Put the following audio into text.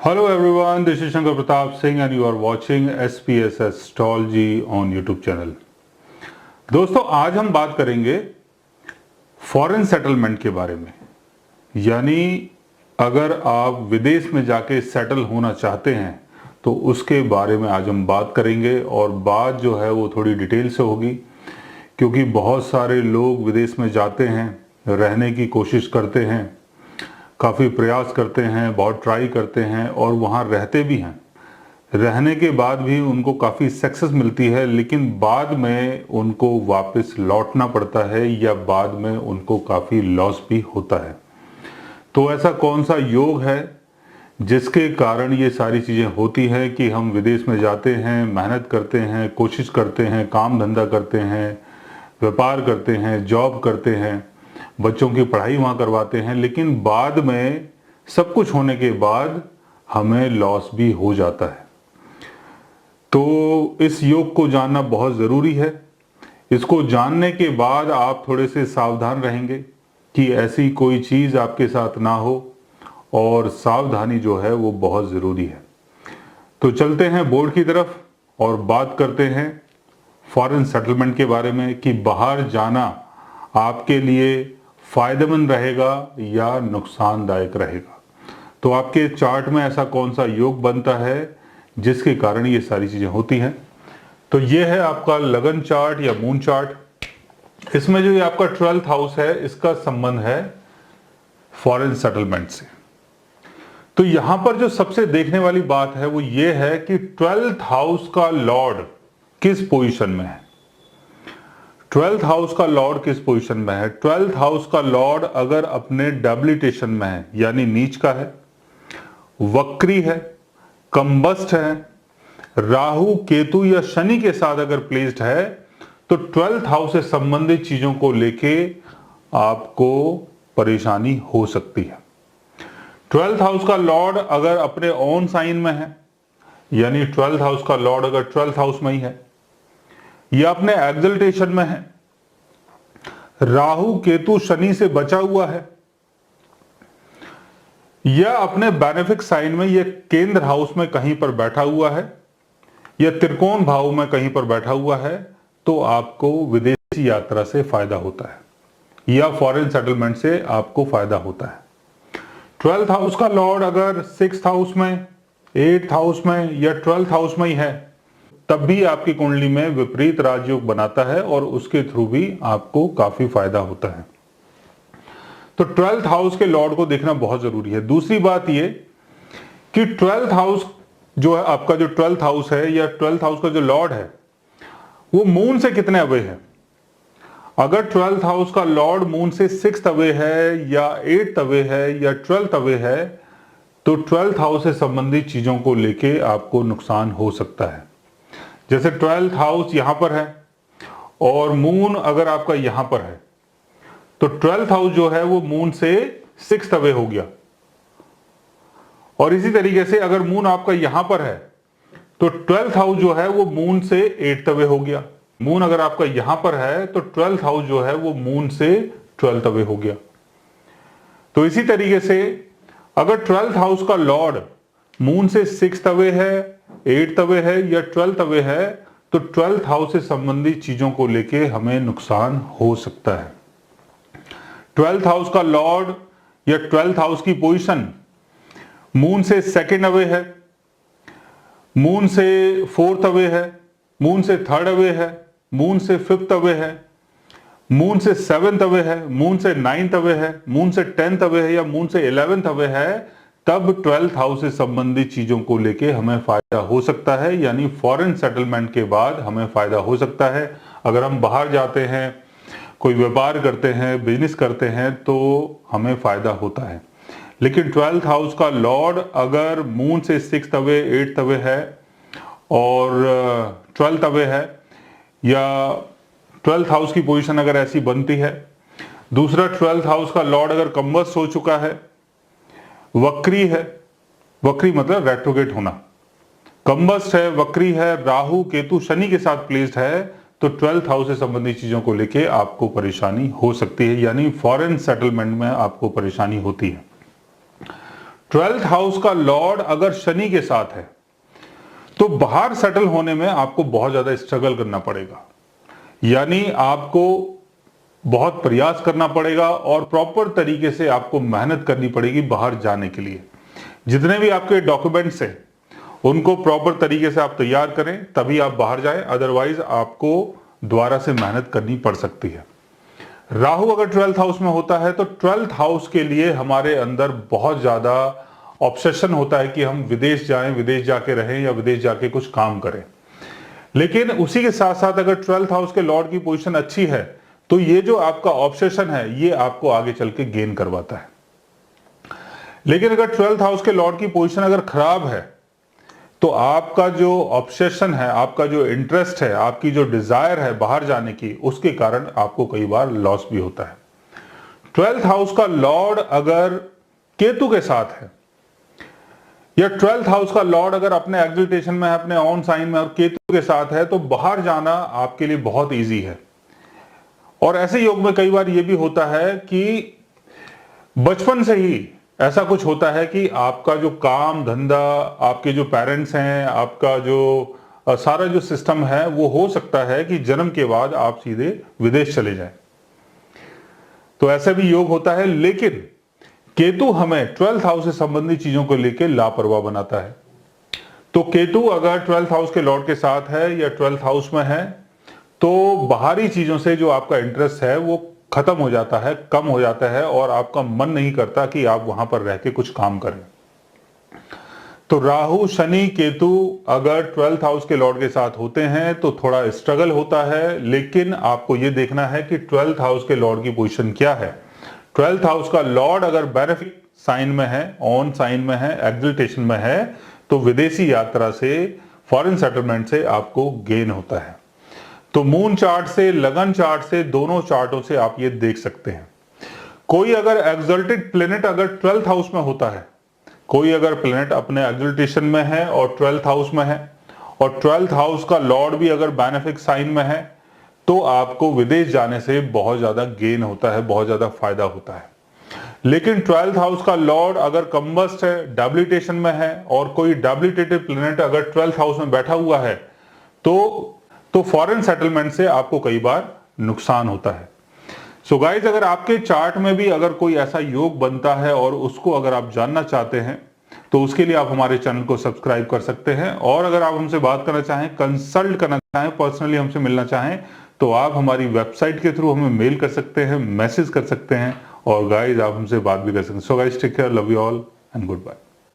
Hello everyone, this is Shankar Pratap Singh and you are watching SPSS Astrology on YouTube channel। दोस्तों आज हम बात करेंगे foreign settlement के बारे में, यानी अगर आप विदेश में जाके सेटल होना चाहते हैं तो उसके बारे में आज हम बात करेंगे। और बात जो है वो थोड़ी डिटेल से होगी क्योंकि बहुत सारे लोग विदेश में जाते हैं, रहने की कोशिश करते हैं, काफ़ी प्रयास करते हैं, बहुत ट्राई करते हैं और वहाँ रहते भी हैं। रहने के बाद भी उनको काफ़ी सक्सेस मिलती है, लेकिन बाद में उनको वापस लौटना पड़ता है या बाद में उनको काफ़ी लॉस भी होता है। तो ऐसा कौन सा योग है जिसके कारण ये सारी चीज़ें होती हैं कि हम विदेश में जाते हैं, मेहनत करते हैं, कोशिश करते हैं, काम धंधा करते हैं, व्यापार करते हैं, जॉब करते हैं, बच्चों की पढ़ाई वहाँ करवाते हैं, लेकिन बाद में सब कुछ होने के बाद हमें लॉस भी हो जाता है। तो इस योग को जानना बहुत ज़रूरी है। इसको जानने के बाद आप थोड़े से सावधान रहेंगे कि ऐसी कोई चीज़ आपके साथ ना हो, और सावधानी जो है वो बहुत ज़रूरी है। तो चलते हैं बोर्ड की तरफ और बात करते हैं फॉरेन सेटलमेंट के बारे में कि बाहर जाना आपके लिए फायदेमंद रहेगा या नुकसानदायक रहेगा। तो आपके चार्ट में ऐसा कौन सा योग बनता है जिसके कारण ये सारी चीज़ें होती हैं। तो ये है आपका लगन चार्ट या मून चार्ट। इसमें जो ये आपका 12th हाउस है, इसका संबंध है फॉरेन सेटलमेंट से। तो यहां पर जो सबसे देखने वाली बात है वो ये है कि 12th हाउस का लॉर्ड किस पोजीशन में है। 12th हाउस का लॉर्ड किस पोजीशन में है? 12th हाउस का लॉर्ड अगर अपने डेबिलिटेशन में है, यानी नीच का है, वक्री है, कंबस्ट है, राहु केतु या शनि के साथ अगर प्लेस्ड है, तो 12th हाउस से संबंधित चीजों को लेके आपको परेशानी हो सकती है। 12th हाउस का लॉर्ड अगर अपने ओन साइन में है, यानी 12th हाउस का लॉर्ड अगर 12th हाउस में ही है या अपने एक्सल्टेशन में है, राहु केतु शनि से बचा हुआ है, या अपने बेनिफिक साइन में या केंद्र हाउस में कहीं पर बैठा हुआ है, या त्रिकोण भाव में कहीं पर बैठा हुआ है, तो आपको विदेशी यात्रा से फायदा होता है या फॉरेन सेटलमेंट से आपको फायदा होता है। 12th हाउस का लॉर्ड अगर 6th हाउस में, 8th हाउस में या 12th हाउस में ही है, तब भी आपकी कुंडली में विपरीत राजयोग बनाता है और उसके थ्रू भी आपको काफी फायदा होता है। तो 12th हाउस के लॉर्ड को देखना बहुत जरूरी है। दूसरी बात ये कि 12th हाउस जो है आपका, जो 12th हाउस है या 12th हाउस का जो लॉर्ड है वो मून से कितने अवे है। अगर 12th हाउस का लॉर्ड मून से 6th अवे है या 8th अवे है या 12th अवे है, तो 12th हाउस से संबंधित चीजों को लेके आपको नुकसान हो सकता है। जैसे 12th हाउस यहां पर है और मून अगर आपका यहां पर है, तो 12th हाउस जो है वो मून से 6th अवे हो गया। और इसी तरीके से अगर मून आपका यहां पर है तो 12th हाउस जो है वो मून से 8th अवे हो गया। मून अगर आपका यहां पर है तो 12th हाउस जो है वो मून से 12th अवे हो गया। तो इसी तरीके से अगर 12th हाउस का लॉर्ड मून से 6th अवे है, 8th अवे है या 12th अवे है, तो 12th हाउस से संबंधित चीजों को लेके हमें नुकसान हो सकता है। 12th हाउस का लॉर्ड या 12th हाउस की पोजीशन मून से 2nd अवे है, मून से 4th अवे है, मून से 3rd अवे है, मून से 5th अवे है, मून से 7th अवे है, मून से 9th अवे है, मून से 10th अवे है या मून से 11th अवे है, तब 12th हाउस से संबंधित चीजों को लेके हमें फायदा हो सकता है, यानी फॉरेन सेटलमेंट के बाद हमें फायदा हो सकता है। अगर हम बाहर जाते हैं, कोई व्यापार करते हैं, बिजनेस करते हैं, तो हमें फायदा होता है। लेकिन 12th हाउस का लॉर्ड अगर मून से 6th अवे, 8th अवे है और 12th अवे है, या 12th हाउस की पोजीशन अगर ऐसी बनती है। दूसरा, 12th हाउस का लॉर्ड अगर कंबस्ट हो चुका है, वक्री है, वक्री मतलब रेट्रोगेट होना, कंबस्ट है, वक्री है, राहु केतु शनि के साथ प्लेस्ड है, तो 12th हाउस से संबंधित चीजों को लेके आपको परेशानी हो सकती है, यानी फॉरेन सेटलमेंट में आपको परेशानी होती है। 12th हाउस का लॉर्ड अगर शनि के साथ है तो बाहर सेटल होने में आपको बहुत ज्यादा स्ट्रगल करना पड़ेगा, यानी आपको बहुत प्रयास करना पड़ेगा और प्रॉपर तरीके से आपको मेहनत करनी पड़ेगी बाहर जाने के लिए। जितने भी आपके डॉक्यूमेंट्स हैं उनको प्रॉपर तरीके से आप तैयार करें, तभी आप बाहर जाएं, अदरवाइज आपको दोबारा से मेहनत करनी पड़ सकती है। राहु अगर 12th हाउस में होता है तो 12th हाउस के लिए हमारे अंदर बहुत ज्यादा ऑब्सेशन होता है कि हम विदेश जाएं, विदेश जाके रहें या विदेश जाके कुछ काम करें। लेकिन उसी के साथ साथ अगर 12th हाउस के लॉर्ड की पोजीशन अच्छी है तो ये जो आपका ऑब्सेशन है ये आपको आगे चल के गेन करवाता है। लेकिन अगर 12th हाउस के लॉर्ड की पोजीशन अगर खराब है तो आपका जो ऑब्सेशन है, आपका जो इंटरेस्ट है, आपकी जो डिजायर है बाहर जाने की, उसके कारण आपको कई बार लॉस भी होता है। 12th हाउस का लॉर्ड अगर केतु के साथ है या 12th हाउस का लॉर्ड अगर अपने एक्सिलटेशन में है, अपने ऑन साइन में और केतु के साथ है, तो बाहर जाना आपके लिए बहुत ईजी है। और ऐसे योग में कई बार यह भी होता है कि बचपन से ही ऐसा कुछ होता है कि आपका जो काम धंधा, आपके जो पेरेंट्स हैं, आपका जो सारा जो सिस्टम है वो हो सकता है कि जन्म के बाद आप सीधे विदेश चले जाएं। तो ऐसा भी योग होता है। लेकिन केतु हमें 12th हाउस से संबंधित चीजों को लेकर लापरवाह बनाता है। तो केतु अगर 12th हाउस के लॉर्ड के साथ है या 12th हाउस में है तो बाहरी चीजों से जो आपका इंटरेस्ट है वो खत्म हो जाता है, कम हो जाता है और आपका मन नहीं करता कि आप वहां पर रह के कुछ काम करें। तो राहु शनि केतु अगर 12th हाउस के लॉर्ड के साथ होते हैं तो थोड़ा स्ट्रगल होता है। लेकिन आपको यह देखना है कि 12th हाउस के लॉर्ड की पोजीशन क्या है। 12th हाउस का लॉर्ड अगर बेनिफिक साइन में है, ऑन साइन में है, एक्सिलटेशन में है, तो विदेशी यात्रा से, फॉरेन सेटलमेंट से आपको गेन होता है। तो मून चार्ट से, लगन चार्ट से, दोनों चार्टों से आप ये देख सकते हैं। कोई अगर एक्सल्टेड प्लेनेट अगर 12th हाउस में होता है, कोई अगर प्लेनेट अपने एक्सल्टेशन में है और 12th हाउस में है और 12th हाउस का लॉर्ड भी अगर बेनिफिक साइन में है, तो आपको विदेश जाने से बहुत ज्यादा गेन होता है, बहुत ज्यादा फायदा होता है। लेकिन 12th हाउस का लॉर्ड अगर कंबस्ट है, डैबिलिटेशन में है और कोई डैबिलिटेटिव प्लेनेट अगर 12th हाउस में बैठा हुआ है तो फॉरेन सेटलमेंट से आपको कई बार नुकसान होता है। सो गाइज, अगर आपके चार्ट में भी अगर कोई ऐसा योग बनता है और उसको अगर आप जानना चाहते हैं तो उसके लिए आप हमारे चैनल को सब्सक्राइब कर सकते हैं। और अगर आप हमसे बात करना चाहें, कंसल्ट करना चाहें, पर्सनली हमसे मिलना चाहें, तो आप हमारी वेबसाइट के थ्रू हमें मेल कर सकते हैं, मैसेज कर सकते हैं और गाइज आप हमसे बात भी कर सकते हैं। So guys, take care, love you all and good bye.